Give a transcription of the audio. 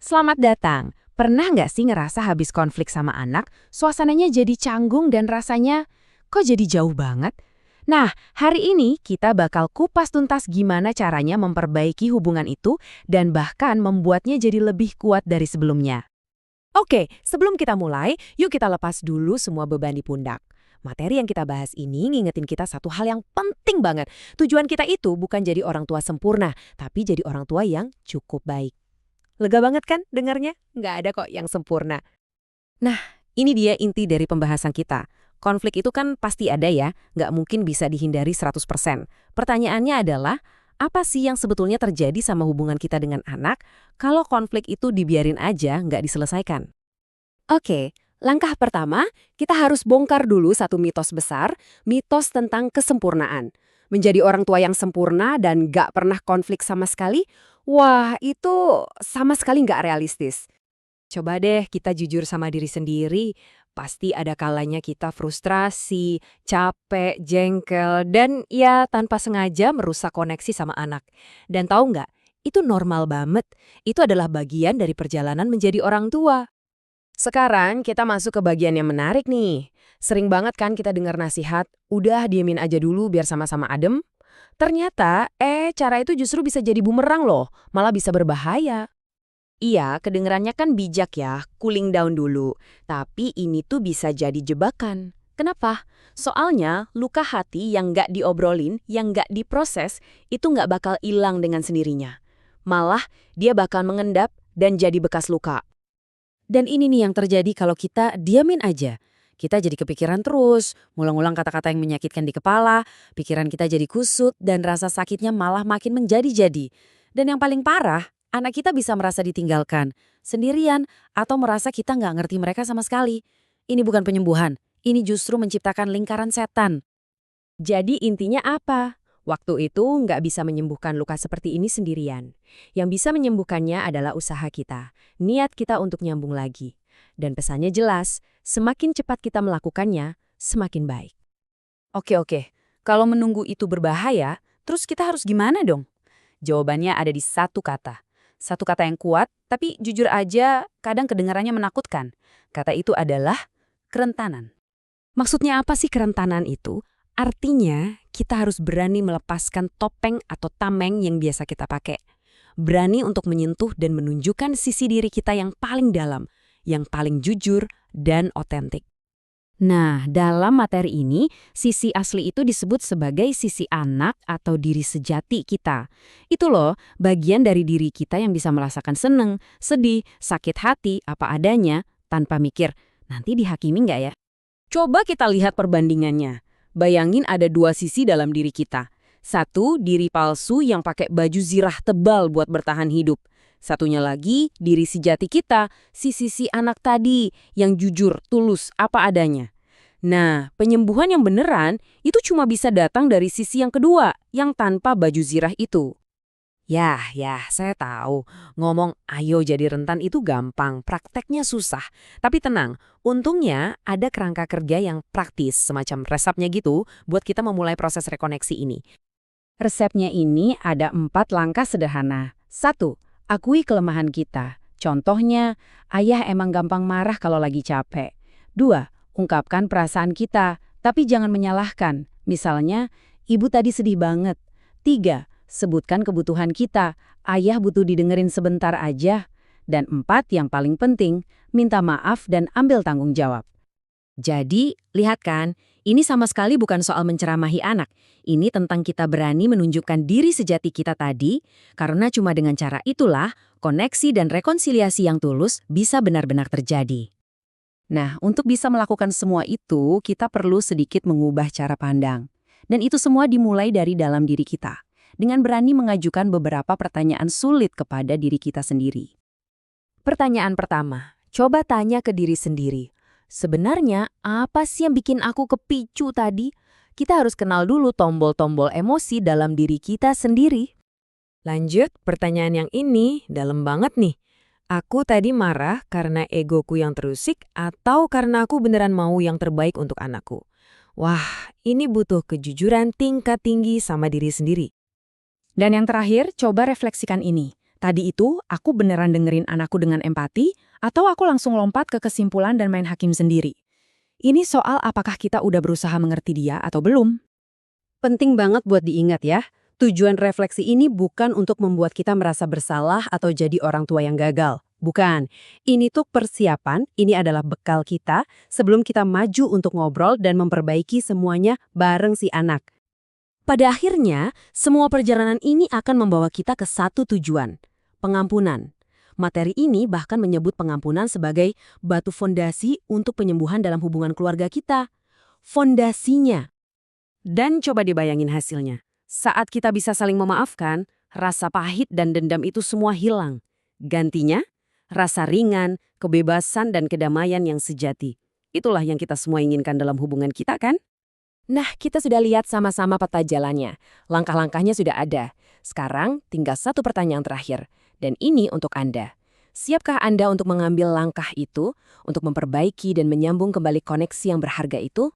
Selamat datang. Pernah nggak sih ngerasa habis konflik sama anak, suasananya jadi canggung dan rasanya kok jadi jauh banget? Nah, hari ini kita bakal kupas tuntas gimana caranya memperbaiki hubungan itu dan bahkan membuatnya jadi lebih kuat dari sebelumnya. Oke, sebelum kita mulai, yuk kita lepas dulu semua beban di pundak. Materi yang kita bahas ini ngingetin kita satu hal yang penting banget. Tujuan kita itu bukan jadi orang tua sempurna, tapi jadi orang tua yang cukup baik. Lega banget kan dengarnya? Nggak ada kok yang sempurna. Nah, ini dia inti dari pembahasan kita. Konflik itu kan pasti ada ya, nggak mungkin bisa dihindari 100%. Pertanyaannya adalah, apa sih yang sebetulnya terjadi sama hubungan kita dengan anak kalau konflik itu dibiarin aja nggak diselesaikan? Oke, langkah pertama, kita harus bongkar dulu satu mitos besar, mitos tentang kesempurnaan. Menjadi orang tua yang sempurna dan nggak pernah konflik sama sekali, wah itu sama sekali nggak realistis. Coba deh kita jujur sama diri sendiri, pasti ada kalanya kita frustrasi, capek, jengkel, dan ya tanpa sengaja merusak koneksi sama anak. Dan tahu nggak, itu normal banget, itu adalah bagian dari perjalanan menjadi orang tua. Sekarang kita masuk ke bagian yang menarik nih. Sering banget kan kita dengar nasihat, udah diemin aja dulu biar sama-sama adem. Ternyata, cara itu justru bisa jadi bumerang loh, malah bisa berbahaya. Iya, kedengerannya kan bijak ya, cooling down dulu. Tapi ini tuh bisa jadi jebakan. Kenapa? Soalnya luka hati yang nggak diobrolin, yang nggak diproses, itu nggak bakal hilang dengan sendirinya. Malah dia bakal mengendap dan jadi bekas luka. Dan ini nih yang terjadi kalau kita diamin aja. Kita jadi kepikiran terus, ngulang-ngulang kata-kata yang menyakitkan di kepala, pikiran kita jadi kusut, dan rasa sakitnya malah makin menjadi-jadi. Dan yang paling parah, anak kita bisa merasa ditinggalkan, sendirian, atau merasa kita nggak ngerti mereka sama sekali. Ini bukan penyembuhan, ini justru menciptakan lingkaran setan. Jadi intinya apa? Waktu itu nggak bisa menyembuhkan luka seperti ini sendirian. Yang bisa menyembuhkannya adalah usaha kita, niat kita untuk nyambung lagi. Dan pesannya jelas, semakin cepat kita melakukannya, semakin baik. Oke, kalau menunggu itu berbahaya, terus kita harus gimana dong? Jawabannya ada di satu kata. Satu kata yang kuat, tapi jujur aja kadang kedengarannya menakutkan. Kata itu adalah kerentanan. Maksudnya apa sih kerentanan itu? Artinya, kita harus berani melepaskan topeng atau tameng yang biasa kita pakai. Berani untuk menyentuh dan menunjukkan sisi diri kita yang paling dalam, yang paling jujur dan otentik. Nah, dalam materi ini, sisi asli itu disebut sebagai sisi anak atau diri sejati kita. Itu loh, bagian dari diri kita yang bisa merasakan seneng, sedih, sakit hati, apa adanya, tanpa mikir, nanti dihakimi nggak ya? Coba kita lihat perbandingannya. Bayangin ada dua sisi dalam diri kita. Satu, diri palsu yang pakai baju zirah tebal buat bertahan hidup. Satunya lagi, diri sejati kita, si anak tadi, yang jujur, tulus, apa adanya. Nah, penyembuhan yang beneran itu cuma bisa datang dari sisi yang kedua, yang tanpa baju zirah itu. Ya, saya tahu. Ngomong ayo jadi rentan itu gampang, prakteknya susah. Tapi tenang, untungnya ada kerangka kerja yang praktis, semacam resepnya gitu, buat kita memulai proses rekoneksi ini. Resepnya ini ada 4 langkah sederhana. 1. Akui kelemahan kita. Contohnya, ayah emang gampang marah kalau lagi capek. 2. Ungkapkan perasaan kita, tapi jangan menyalahkan. Misalnya, ibu tadi sedih banget. 3. Sebutkan kebutuhan kita, ayah butuh didengerin sebentar aja. Dan 4, yang paling penting, minta maaf dan ambil tanggung jawab. Jadi, lihat kan, ini sama sekali bukan soal menceramahi anak. Ini tentang kita berani menunjukkan diri sejati kita tadi, karena cuma dengan cara itulah, koneksi dan rekonsiliasi yang tulus bisa benar-benar terjadi. Nah, untuk bisa melakukan semua itu, kita perlu sedikit mengubah cara pandang. Dan itu semua dimulai dari dalam diri kita, dengan berani mengajukan beberapa pertanyaan sulit kepada diri kita sendiri. Pertanyaan pertama, coba tanya ke diri sendiri. Sebenarnya, apa sih yang bikin aku kepicu tadi? Kita harus kenal dulu tombol-tombol emosi dalam diri kita sendiri. Lanjut, pertanyaan yang ini dalam banget nih. Aku tadi marah karena egoku yang terusik atau karena aku beneran mau yang terbaik untuk anakku? Wah, ini butuh kejujuran tingkat tinggi sama diri sendiri. Dan yang terakhir, coba refleksikan ini. Tadi itu, aku beneran dengerin anakku dengan empati, atau aku langsung lompat ke kesimpulan dan main hakim sendiri? Ini soal apakah kita udah berusaha mengerti dia atau belum. Penting banget buat diingat ya. Tujuan refleksi ini bukan untuk membuat kita merasa bersalah atau jadi orang tua yang gagal. Bukan. Ini tuh persiapan, ini adalah bekal kita sebelum kita maju untuk ngobrol dan memperbaiki semuanya bareng si anak. Pada akhirnya, semua perjalanan ini akan membawa kita ke satu tujuan, pengampunan. Materi ini bahkan menyebut pengampunan sebagai batu fondasi untuk penyembuhan dalam hubungan keluarga kita. Fondasinya. Dan coba dibayangin hasilnya. Saat kita bisa saling memaafkan, rasa pahit dan dendam itu semua hilang. Gantinya, rasa ringan, kebebasan, dan kedamaian yang sejati. Itulah yang kita semua inginkan dalam hubungan kita, kan? Nah, kita sudah lihat sama-sama peta jalannya. Langkah-langkahnya sudah ada. Sekarang tinggal satu pertanyaan terakhir. Dan ini untuk Anda. Siapkah Anda untuk mengambil langkah itu, untuk memperbaiki dan menyambung kembali koneksi yang berharga itu?